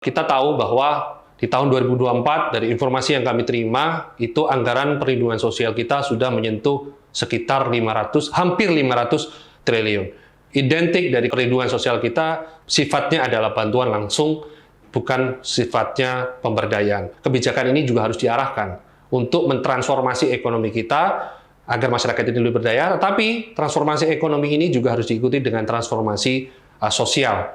Kita tahu bahwa di tahun 2024 dari informasi yang kami terima itu anggaran perlindungan sosial kita sudah menyentuh sekitar hampir 500 triliun. Identik dari perlindungan sosial kita sifatnya adalah bantuan langsung, bukan sifatnya pemberdayaan. Kebijakan ini juga harus diarahkan untuk mentransformasi ekonomi kita agar masyarakat itu lebih berdaya, tetapi transformasi ekonomi ini juga harus diikuti dengan transformasi sosial.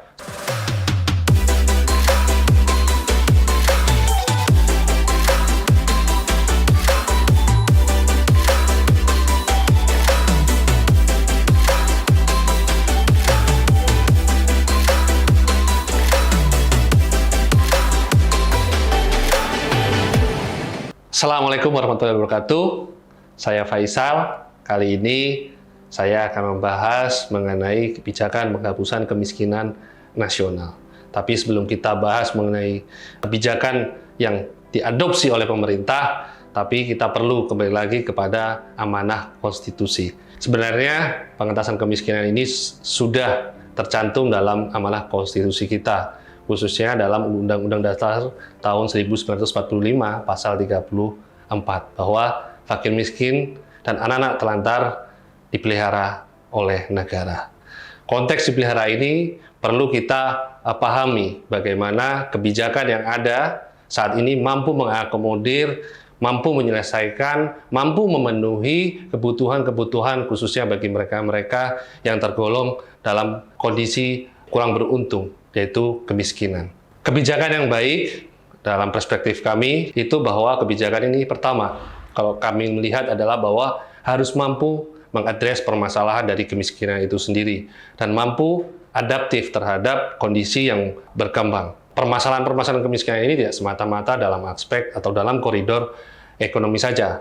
Assalamualaikum warahmatullahi wabarakatuh. Saya Faisal. Kali ini saya akan membahas mengenai kebijakan penghapusan kemiskinan nasional. Tapi sebelum kita bahas mengenai kebijakan yang diadopsi oleh pemerintah, tapi kita perlu kembali lagi kepada amanah konstitusi. Sebenarnya pengentasan kemiskinan ini sudah tercantum dalam amanah konstitusi kita, khususnya dalam Undang-Undang Dasar tahun 1945 pasal 34 bahwa fakir miskin dan anak-anak telantar dipelihara oleh negara. Konteks dipelihara ini perlu kita pahami bagaimana kebijakan yang ada saat ini mampu mengakomodir, mampu menyelesaikan, mampu memenuhi kebutuhan-kebutuhan khususnya bagi mereka-mereka yang tergolong dalam kondisi kurang beruntung, yaitu kemiskinan. Kebijakan yang baik dalam perspektif kami itu bahwa kebijakan ini pertama, kalau kami melihat adalah bahwa harus mampu mengadres permasalahan dari kemiskinan itu sendiri dan mampu adaptif terhadap kondisi yang berkembang. Permasalahan-permasalahan kemiskinan ini tidak semata-mata dalam aspek atau dalam koridor ekonomi saja.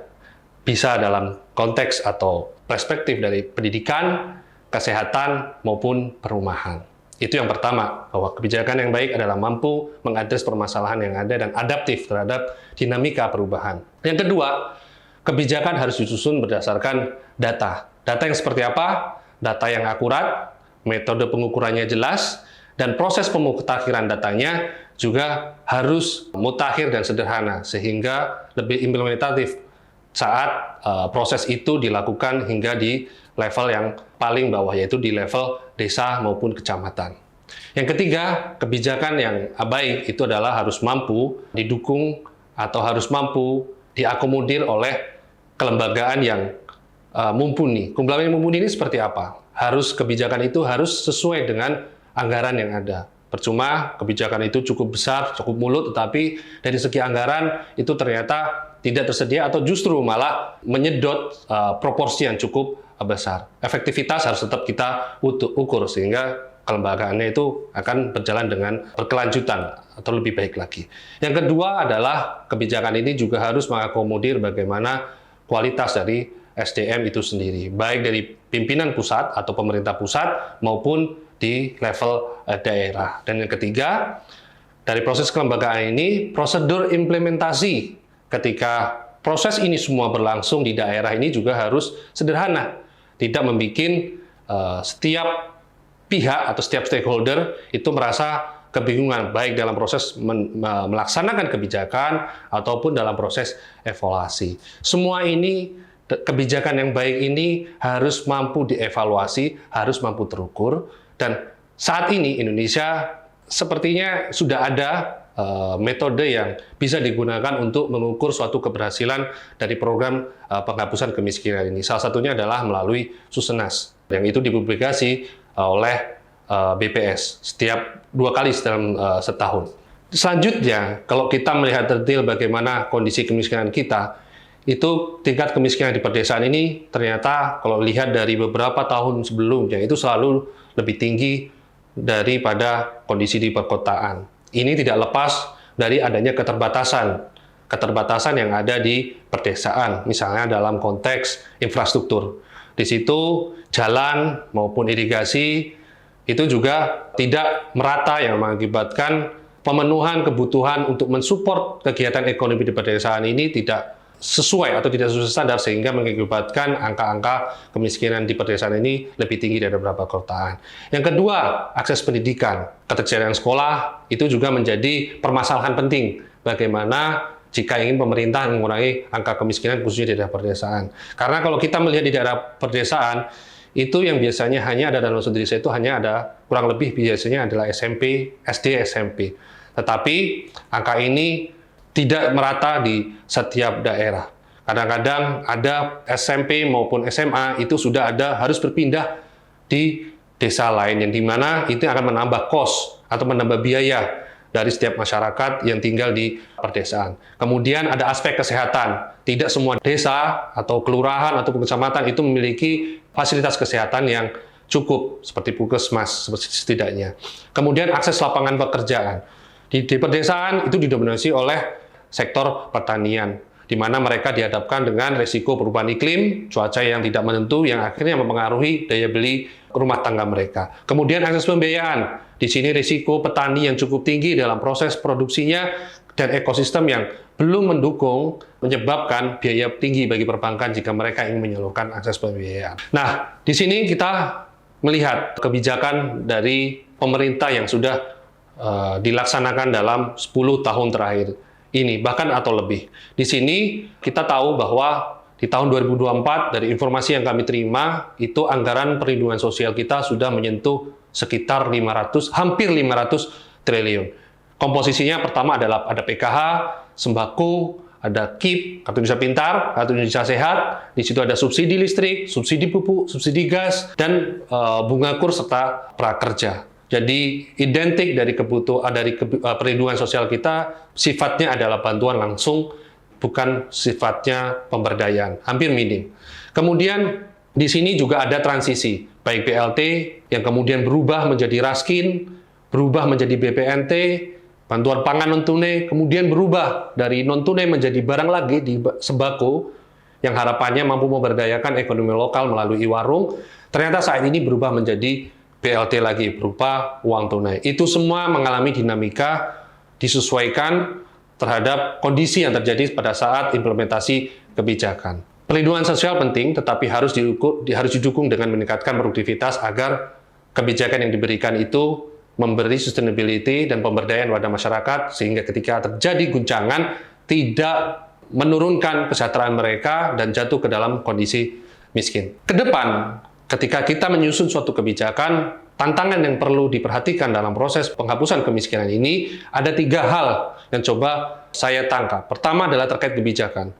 Bisa dalam konteks atau perspektif dari pendidikan, kesehatan, maupun perumahan. Itu yang pertama, bahwa kebijakan yang baik adalah mampu mengadres permasalahan yang ada dan adaptif terhadap dinamika perubahan. Yang kedua, kebijakan harus disusun berdasarkan data. Data yang seperti apa? Data yang akurat, metode pengukurannya jelas, dan proses pemutakhiran datanya juga harus mutakhir dan sederhana, sehingga lebih implementatif saat proses itu dilakukan hingga di level yang paling bawah, yaitu di level desa maupun kecamatan. Yang ketiga, kebijakan yang baik itu adalah harus mampu didukung atau harus mampu diakomodir oleh kelembagaan yang mumpuni. Kelembagaan yang mumpuni ini seperti apa? Kebijakan itu harus sesuai dengan anggaran yang ada. Percuma kebijakan itu cukup besar, cukup mulut, tetapi dari segi anggaran itu ternyata tidak tersedia atau justru malah menyedot proporsi yang cukup besar. Efektivitas harus tetap kita ukur sehingga kelembagaannya itu akan berjalan dengan berkelanjutan atau lebih baik lagi. Yang kedua adalah kebijakan ini juga harus mengakomodir bagaimana kualitas dari SDM itu sendiri, baik dari pimpinan pusat atau pemerintah pusat maupun di level daerah. Dan yang ketiga, dari proses kelembagaan ini, prosedur implementasi ketika proses ini semua berlangsung di daerah ini juga harus sederhana. Tidak membuat setiap pihak atau setiap stakeholder itu merasa kebingungan, baik dalam proses melaksanakan kebijakan ataupun dalam proses evaluasi. Semua ini, kebijakan yang baik ini harus mampu dievaluasi, harus mampu terukur, dan saat ini Indonesia sepertinya sudah ada metode yang bisa digunakan untuk mengukur suatu keberhasilan dari program penghapusan kemiskinan ini. Salah satunya adalah melalui Susenas, yang itu dipublikasi oleh BPS setiap 2 kali dalam setahun. Selanjutnya, kalau kita melihat detail bagaimana kondisi kemiskinan kita, itu tingkat kemiskinan di pedesaan ini ternyata kalau lihat dari beberapa tahun sebelumnya itu selalu lebih tinggi daripada kondisi di perkotaan. Ini tidak lepas dari adanya keterbatasan yang ada di pedesaan, misalnya dalam konteks infrastruktur. Di situ jalan maupun irigasi itu juga tidak merata yang mengakibatkan pemenuhan kebutuhan untuk mensupport kegiatan ekonomi di pedesaan ini tidak sesuai atau tidak sesuai standar sehingga mengakibatkan angka-angka kemiskinan di pedesaan ini lebih tinggi dari beberapa perkotaan. Yang kedua, akses pendidikan. Ketersediaan sekolah itu juga menjadi permasalahan penting bagaimana jika ingin pemerintah mengurangi angka kemiskinan khususnya di daerah pedesaan. Karena kalau kita melihat di daerah pedesaan, itu yang biasanya hanya ada dalam satu desa itu hanya ada kurang lebih biasanya adalah SMP, SD, SMP. Tetapi angka ini tidak merata di setiap daerah. Kadang-kadang ada SMP maupun SMA itu sudah ada harus berpindah di desa lain yang dimana itu akan menambah kos atau menambah biaya dari setiap masyarakat yang tinggal di pedesaan. Kemudian ada aspek kesehatan. Tidak semua desa atau kelurahan atau kecamatan itu memiliki fasilitas kesehatan yang cukup seperti puskesmas setidaknya. Kemudian akses lapangan pekerjaan. Di pedesaan itu didominasi oleh sektor pertanian, di mana mereka dihadapkan dengan risiko perubahan iklim, cuaca yang tidak menentu, yang akhirnya mempengaruhi daya beli rumah tangga mereka. Kemudian akses pembiayaan, di sini risiko petani yang cukup tinggi dalam proses produksinya, dan ekosistem yang belum mendukung, menyebabkan biaya tinggi bagi perbankan jika mereka ingin menyalurkan akses pembiayaan. Nah, di sini kita melihat kebijakan dari pemerintah yang sudah dilaksanakan dalam 10 tahun terakhir ini, bahkan atau lebih. Di sini kita tahu bahwa di tahun 2024 dari informasi yang kami terima itu anggaran perlindungan sosial kita sudah menyentuh sekitar hampir 500 triliun. Komposisinya pertama adalah ada PKH, sembako, ada KIP, Kartu Indonesia Pintar, Kartu Indonesia Sehat, di situ ada subsidi listrik, subsidi pupuk, subsidi gas, dan bunga kur serta prakerja. Jadi identik dari perlindungan sosial kita sifatnya adalah bantuan langsung, bukan sifatnya pemberdayaan, hampir minim. Kemudian di sini juga ada transisi, baik BLT yang kemudian berubah menjadi Raskin, berubah menjadi BPNT, bantuan pangan non tunai, kemudian berubah dari non tunai menjadi barang lagi di sembako yang harapannya mampu memberdayakan ekonomi lokal melalui warung. Ternyata saat ini berubah menjadi BLT lagi berupa uang tunai. Itu semua mengalami dinamika disesuaikan terhadap kondisi yang terjadi pada saat implementasi kebijakan. Perlindungan sosial penting, tetapi harus didukung dengan meningkatkan produktivitas agar kebijakan yang diberikan itu memberi sustainability dan pemberdayaan pada masyarakat, sehingga ketika terjadi guncangan tidak menurunkan kesejahteraan mereka dan jatuh ke dalam kondisi miskin. Kedepan, ketika kita menyusun suatu kebijakan, tantangan yang perlu diperhatikan dalam proses penghapusan kemiskinan ini, ada 3 hal yang coba saya tangkap. Pertama adalah terkait kebijakan.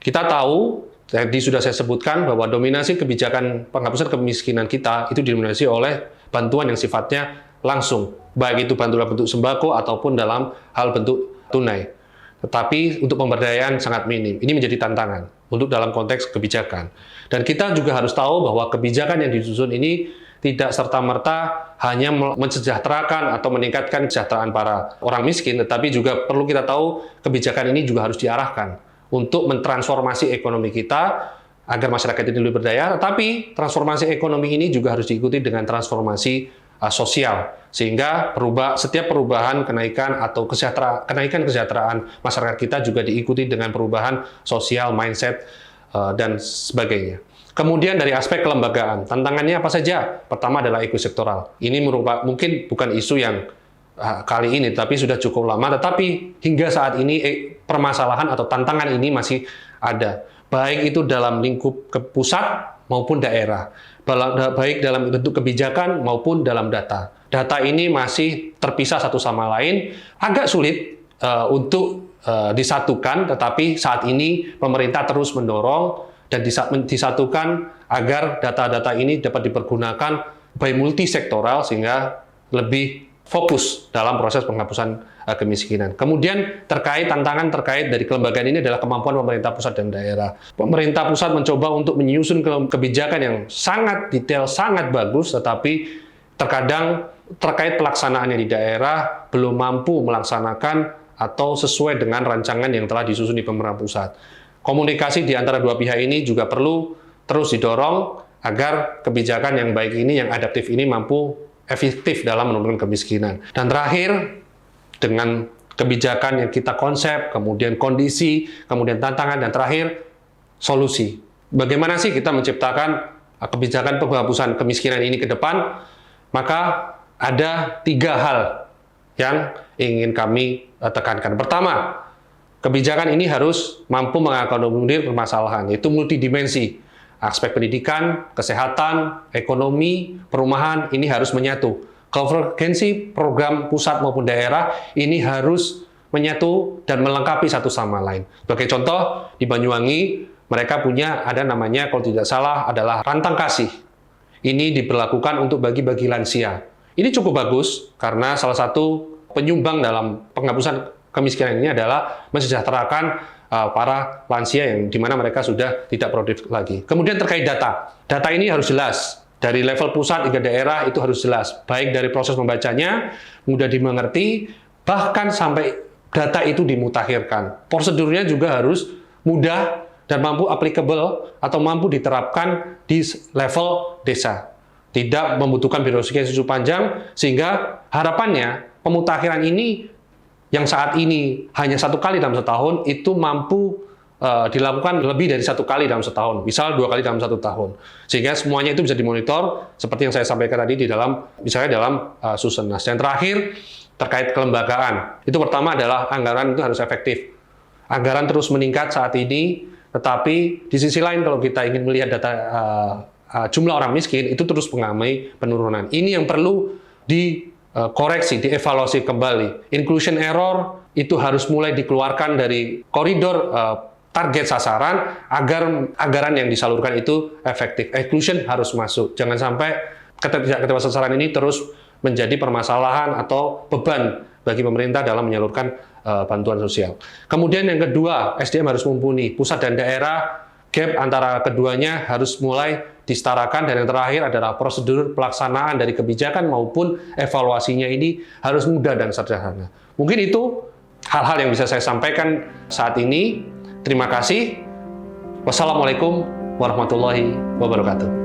Kita tahu, tadi sudah saya sebutkan, bahwa dominasi kebijakan penghapusan kemiskinan kita itu didominasi oleh bantuan yang sifatnya langsung, baik itu bantuan bentuk sembako ataupun dalam hal bentuk tunai. Tetapi untuk pemberdayaan sangat minim. Ini menjadi tantangan untuk dalam konteks kebijakan. Dan kita juga harus tahu bahwa kebijakan yang disusun ini tidak serta-merta hanya mensejahterakan atau meningkatkan kesejahteraan para orang miskin, tetapi juga perlu kita tahu kebijakan ini juga harus diarahkan untuk mentransformasi ekonomi kita agar masyarakat ini lebih berdaya, tetapi transformasi ekonomi ini juga harus diikuti dengan transformasi sosial, sehingga setiap perubahan kenaikan kesejahteraan masyarakat kita juga diikuti dengan perubahan sosial, mindset, dan sebagainya. Kemudian dari aspek kelembagaan, tantangannya apa saja? Pertama adalah ekosektoral. Ini mungkin bukan isu yang kali ini, tapi sudah cukup lama, tetapi hingga saat ini permasalahan atau tantangan ini masih ada. Baik itu dalam lingkup ke pusat maupun daerah. Baik dalam bentuk kebijakan maupun dalam data. Data ini masih terpisah satu sama lain, agak sulit untuk disatukan, tetapi saat ini pemerintah terus mendorong dan disatukan agar data-data ini dapat dipergunakan by multisektoral sehingga lebih fokus dalam proses penghapusan kemiskinan. Kemudian tantangan terkait dari kelembagaan ini adalah kemampuan pemerintah pusat dan daerah. Pemerintah pusat mencoba untuk menyusun kebijakan yang sangat detail, sangat bagus, tetapi terkadang terkait pelaksanaannya di daerah belum mampu melaksanakan atau sesuai dengan rancangan yang telah disusun di pemerintah pusat. Komunikasi di antara dua pihak ini juga perlu terus didorong agar kebijakan yang baik ini, yang adaptif ini mampu efektif dalam menurunkan kemiskinan. Dan terakhir, dengan kebijakan yang kita konsep, kemudian kondisi, kemudian tantangan, dan terakhir solusi. Bagaimana sih kita menciptakan kebijakan penghapusan kemiskinan ini ke depan? Maka ada 3 hal yang ingin kami tekankan. Pertama, kebijakan ini harus mampu mengakomodir permasalahan, yaitu multidimensi. Aspek pendidikan, kesehatan, ekonomi, perumahan, ini harus menyatu. Konvergensi program pusat maupun daerah ini harus menyatu dan melengkapi satu sama lain. Sebagai contoh, di Banyuwangi, mereka punya ada namanya, kalau tidak salah, adalah Rantang Kasih. Ini diberlakukan untuk bagi-bagi lansia. Ini cukup bagus karena salah satu penyumbang dalam penghapusan kemiskinan ini adalah mensejahterakan para lansia yang dimana mereka sudah tidak produktif lagi. Kemudian terkait data. Data ini harus jelas. Dari level pusat hingga daerah itu harus jelas. Baik dari proses membacanya, mudah dimengerti, bahkan sampai data itu dimutakhirkan. Prosedurnya juga harus mudah dan mampu applicable atau mampu diterapkan di level desa. Tidak membutuhkan birokrasi yang cukup panjang, sehingga harapannya pemutakhiran ini yang saat ini hanya 1 kali dalam setahun, itu mampu dilakukan lebih dari 1 kali dalam setahun, misal 2 kali dalam 1 tahun. Sehingga semuanya itu bisa dimonitor, seperti yang saya sampaikan tadi di dalam, misalnya dalam Susenas. Dan terakhir, terkait kelembagaan. Itu pertama adalah anggaran itu harus efektif. Anggaran terus meningkat saat ini, tetapi di sisi lain kalau kita ingin melihat data jumlah orang miskin itu terus mengalami penurunan. Ini yang perlu dikoreksi, dievaluasi kembali. Inclusion error itu harus mulai dikeluarkan dari koridor target sasaran agar anggaran yang disalurkan itu efektif. Inclusion harus masuk. Jangan sampai ketidaktertiban sasaran ini terus menjadi permasalahan atau beban bagi pemerintah dalam menyalurkan bantuan sosial. Kemudian yang kedua, SDM harus mumpuni. Pusat dan daerah, gap antara keduanya harus mulai disetarakan. Dan yang terakhir adalah prosedur pelaksanaan dari kebijakan maupun evaluasinya ini harus mudah dan sederhana. Mungkin itu hal-hal yang bisa saya sampaikan saat ini. Terima kasih. Wassalamualaikum warahmatullahi wabarakatuh.